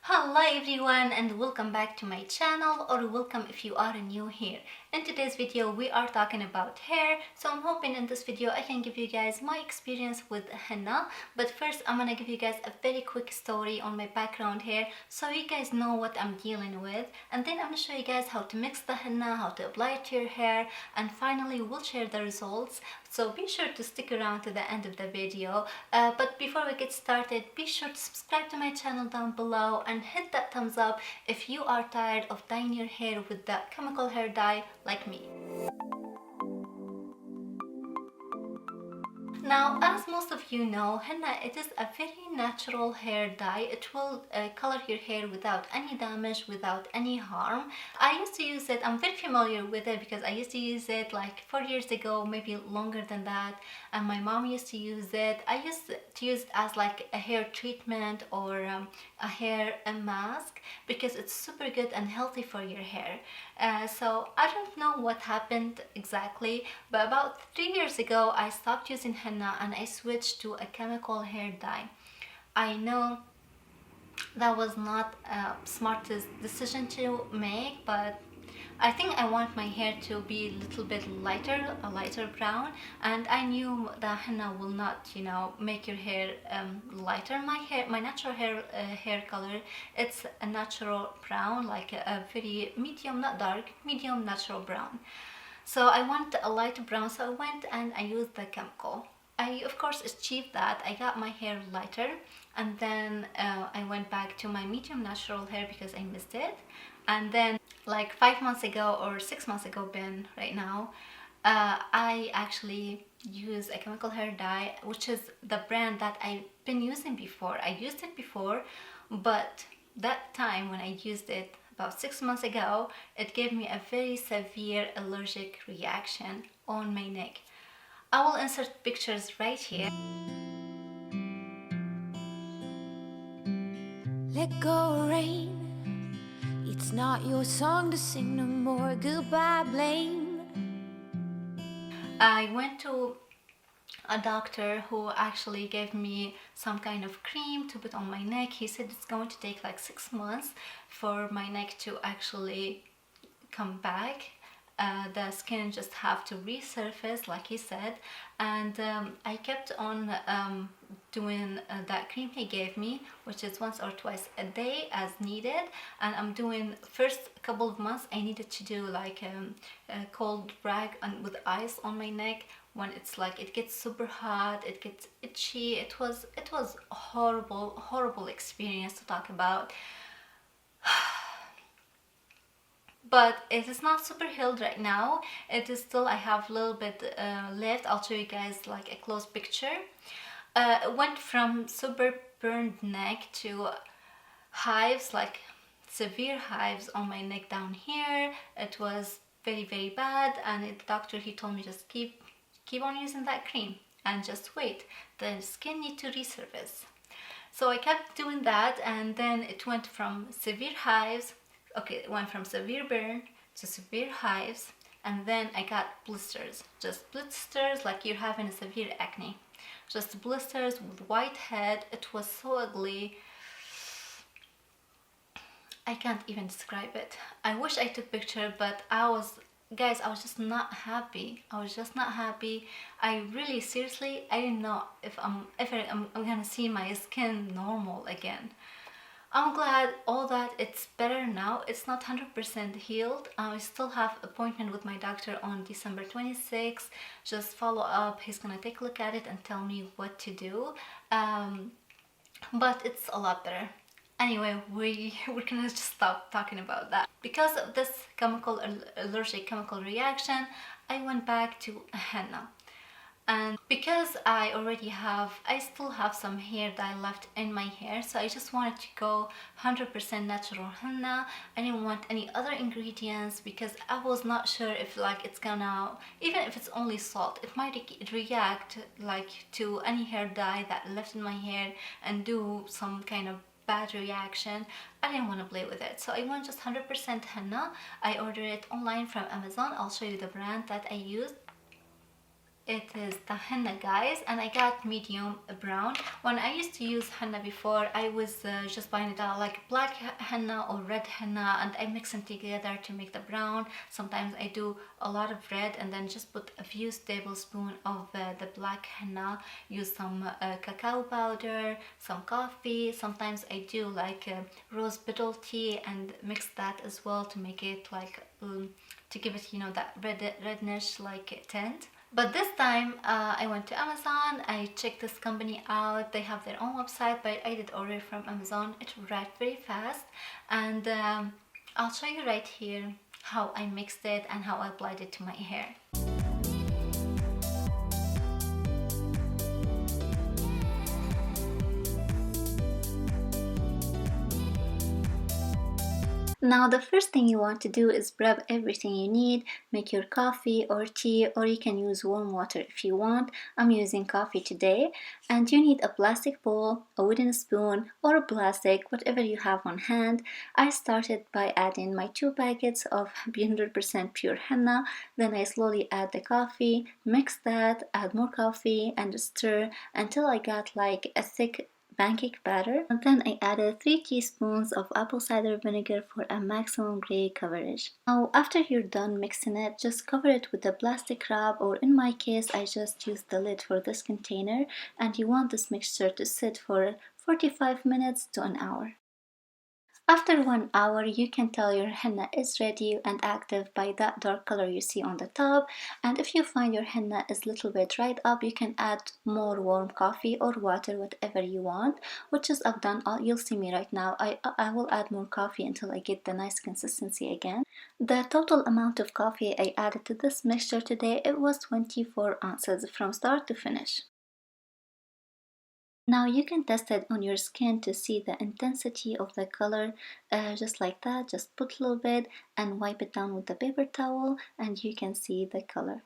Hello everyone and welcome back to my channel, or welcome if you are new here. In today's video we are talking about hair, so I'm hoping in this video I can give you guys my experience with henna. But first I'm gonna give you guys a very quick story on my background here so you guys know what I'm dealing with, and then I'm gonna show you guys how to mix the henna, how to apply it to your hair, and finally we'll share the results. So be sure to stick around to the end of the video. But before we get started, be sure to subscribe to my channel down below and hit that thumbs up if you are tired of dyeing your hair with that chemical hair dye like me. Now, as most of you know, henna, it is a very natural hair dye. It will color your hair without any damage, without any harm. I used to use it, I'm very familiar with it because I used to use it like 4 years ago, maybe longer than that. And my mom used to use it. I used to use it as like a hair treatment or a hair mask because it's super good and healthy for your hair. So I don't know what happened exactly, but about 3 years ago I stopped using henna and I switched to a chemical hair dye. I know that was not a smartest decision to make, but I think I want my hair to be a little bit lighter, a lighter brown, and I knew that henna will not, make your hair lighter. My natural hair color, it's a natural brown, like a very medium, not dark, medium natural brown. So I want a light brown, so I went and I used the chemical. I of course achieved that. I got my hair lighter, and then I went back to my medium natural hair because I missed it. And then like 5 months ago or 6 months ago, been right now, I actually use a chemical hair dye, which is the brand that I've been using before. I used it before, but that time when I used it about 6 months ago, it gave me a very severe allergic reaction on my neck. I will insert pictures right here. Let go, rain. It's not your song to sing no more. Goodbye, blame. I went to a doctor who actually gave me some kind of cream to put on my neck. He said it's going to take like 6 months for my neck to actually come back. The skin just have to resurface, like he said. And I kept on doing that cream he gave me, which is once or twice a day as needed. And I'm doing, first couple of months I needed to do like a cold rag and with ice on my neck. When it's like it gets super hot, it gets itchy. It was a horrible experience to talk about. But it is not super healed right now. It is still, I have a little bit left. I'll show you guys like a close picture. It went from super burned neck to hives, like severe hives on my neck down here. It was very bad, and the doctor, he told me just keep on using that cream and just wait. The skin need to resurface. So I kept doing that, and then it went from severe hives. Okay, it went from severe burn to severe hives, and then I got blisters. Just blisters like you're having a severe acne. Just blisters with white head. It was so ugly. I can't even describe it. I wish I took picture, but guys, I was just not happy. I was just not happy. I really, seriously, I didn't know if I'm gonna see my skin normal again. I'm glad all that it's better now. It's not 100% healed. I still have appointment with my doctor on December 26th. Just follow up. He's gonna take a look at it and tell me what to do. But it's a lot better. Anyway, we're gonna just stop talking about that. Because of this allergic chemical reaction, I went back to henna. And because I still have some hair dye left in my hair, so I just wanted to go 100% natural henna. I didn't want any other ingredients because I was not sure if like it's gonna, even if it's only salt, it might react like to any hair dye that left in my hair and do some kind of bad reaction. I didn't want to play with it, so I want just 100% henna. I ordered it online from Amazon. I'll show you the brand that I used. It is the henna, guys, and I got medium brown. When I used to use henna before, I was just buying it out like black henna or red henna, and I mix them together to make the brown. Sometimes I do a lot of red and then just put a few tablespoons of the black henna. Use some cacao powder, some coffee. Sometimes I do like rose petal tea and mix that as well to make it like to give it, you know, that reddish like tint. But this time I went to Amazon. I checked this company out. They have their own website, but I did order from Amazon. It arrived very fast, and I'll show you right here how I mixed it and how I applied it to my hair. Now the first thing you want to do is grab everything you need. Make your coffee or tea, or you can use warm water if you want. I'm using coffee today. And you need a plastic bowl, a wooden spoon, or a plastic, whatever you have on hand. I started by adding my 2 packets of 100% pure henna. Then I slowly add the coffee, mix that, add more coffee, and stir until I got like a thick pancake batter, and then I added 3 teaspoons of apple cider vinegar for a maximum gray coverage. Now after you're done mixing it, just cover it with a plastic wrap, or in my case I just used the lid for this container, and you want this mixture to sit for 45 minutes to an hour. After 1 hour, you can tell your henna is ready and active by that dark color you see on the top. And if you find your henna is a little bit dried up, you can add more warm coffee or water, whatever you want, which is I've done. You'll see me right now. I will add more coffee until I get the nice consistency again. The total amount of coffee I added to this mixture today, it was 24 ounces from start to finish. Now you can test it on your skin to see the intensity of the color, just like that. Just put a little bit and wipe it down with the paper towel, and you can see the color.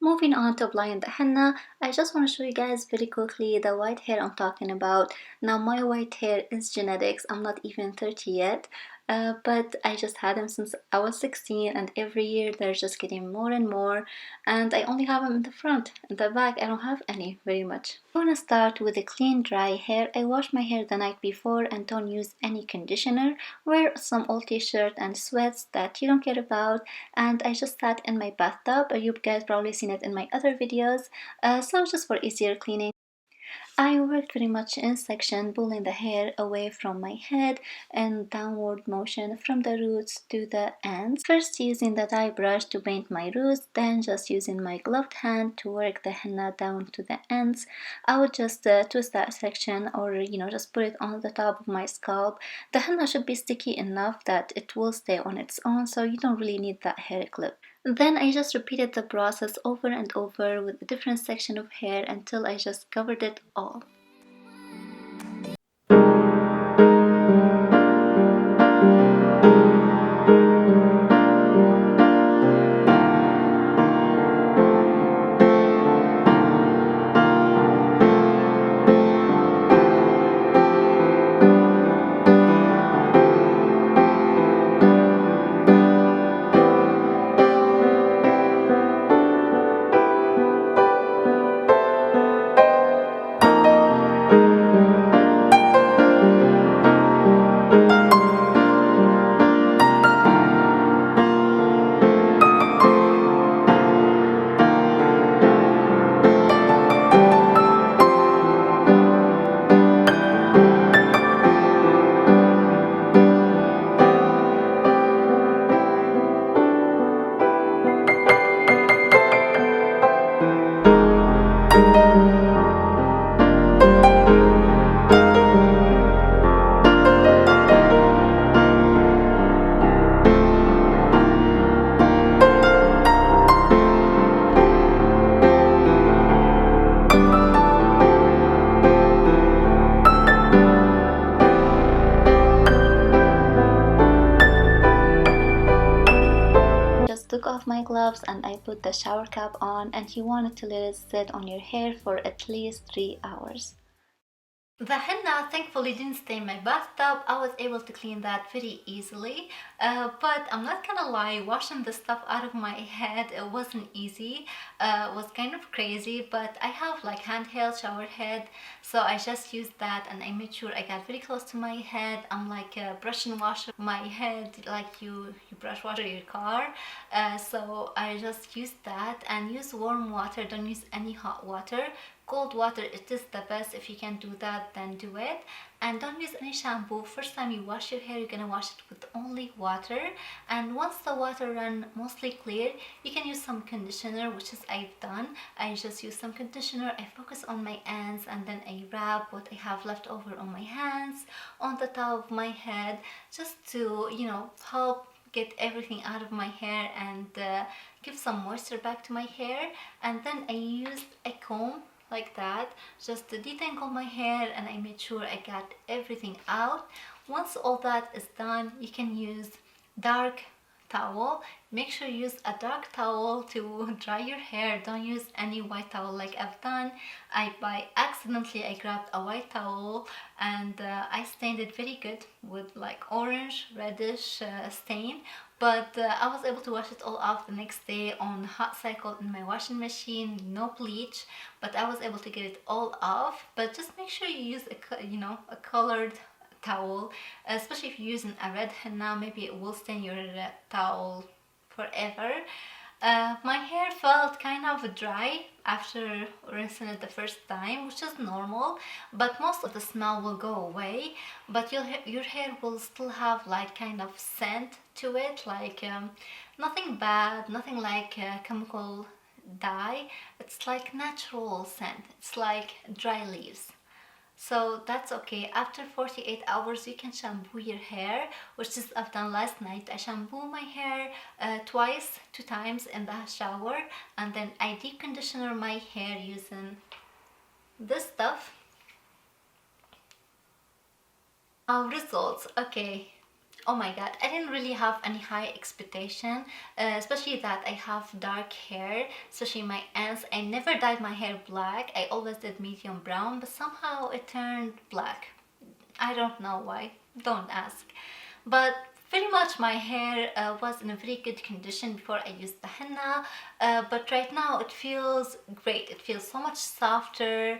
Moving on to applying the henna, I just want to show you guys very quickly the white hair I'm talking about. Now my white hair is genetics. I'm not even 30 yet. But I just had them since I was 16, and every year they're just getting more and more, and I only have them in the front. In the back I don't have any very much. I want to start with a clean dry hair. I wash my hair the night before and don't use any conditioner. Wear some old t-shirt and sweats that you don't care about, and I just sat in my bathtub. You guys probably seen it in my other videos, so just for easier cleaning. I worked very much in section, pulling the hair away from my head and downward motion from the roots to the ends. First using the dye brush to paint my roots, then just using my gloved hand to work the henna down to the ends. I would just twist that section, or just put it on the top of my scalp. The henna should be sticky enough that it will stay on its own, so you don't really need that hair clip. Then I just repeated the process over and over with a different section of hair until I just covered it all. Just took off my gloves and I put the shower cap on, and you wanted to let it sit on your hair for at least 3 hours. The henna thankfully didn't stain my bathtub. I was able to clean that very easily. But I'm not gonna lie, washing the stuff out of my head, it wasn't easy. It was kind of crazy, but I have like handheld shower head, so I just used that and I made sure I got very close to my head. I'm like brush and wash my head like you brush wash your car. So I just used that and use warm water, don't use any hot water. Cold water, it is the best. If you can do that, then do it. And don't use any shampoo. First time you wash your hair, you're gonna wash it with only water, and once the water run mostly clear, you can use some conditioner, which is I've done. I just use some conditioner, I focus on my ends, and then I wrap what I have left over on my hands, on the top of my head, just to, you know, help get everything out of my hair and give some moisture back to my hair. And then I used a comb like that just to detangle my hair, and I made sure I got everything out. Once all that is done, you can use dark towel. Make sure you use a dark towel to dry your hair. Don't use any white towel like I've done. By accidentally I grabbed a white towel and I stained it very good with like orange reddish stain, but I was able to wash it all off the next day on hot cycle in my washing machine, no bleach, but I was able to get it all off. But just make sure you use a colored towel, especially if you're using a red henna, maybe it will stain your towel forever. My hair felt kind of dry after rinsing it the first time, which is normal, but most of the smell will go away, but your hair will still have like kind of scent to it, like nothing bad, nothing like chemical dye. It's like natural scent, it's like dry leaves. So that's okay. After 48 hours you can shampoo your hair, which is I've done last night. I shampoo my hair twice, 2 times in the shower, and then I deep conditioner my hair using this stuff. Results, okay. Oh my god, I didn't really have any high expectation, especially that I have dark hair, especially my ends. I never dyed my hair black, I always did medium brown, but somehow it turned black. I don't know why, don't ask. But pretty much my hair was in a very good condition before I used the henna, but right now it feels great. It feels so much softer,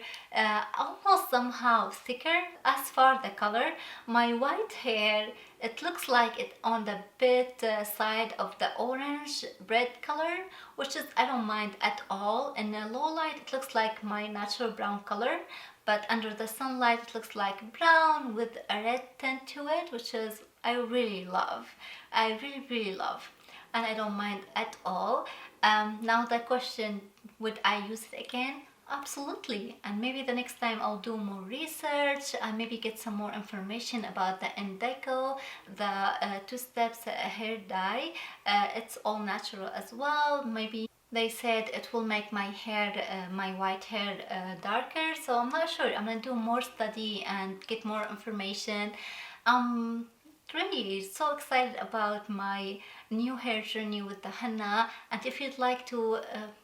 almost somehow thicker. As for the color, my white hair, it looks like it on the bit side of the orange red color, which is I don't mind at all. In the low light it looks like my natural brown color, but under the sunlight it looks like brown with a red tint to it, which is I really love. I really love, and I don't mind at all. Now the question, would I use it again? Absolutely, and maybe the next time I'll do more research and maybe get some more information about the Indeco, the two steps hair dye. It's all natural as well. Maybe they said it will make my hair, my white hair darker, so I'm not sure. I'm gonna do more study and get more information. Really so excited about my new hair journey with the henna, and if you'd like to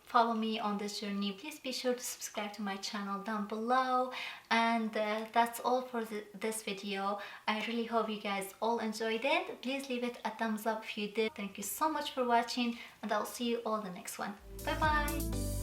follow me on this journey, please be sure to subscribe to my channel down below. And that's all for this video. I really hope you guys all enjoyed it. Please leave it a thumbs up if you did. Thank you so much for watching, and I'll see you all in the next one. Bye bye.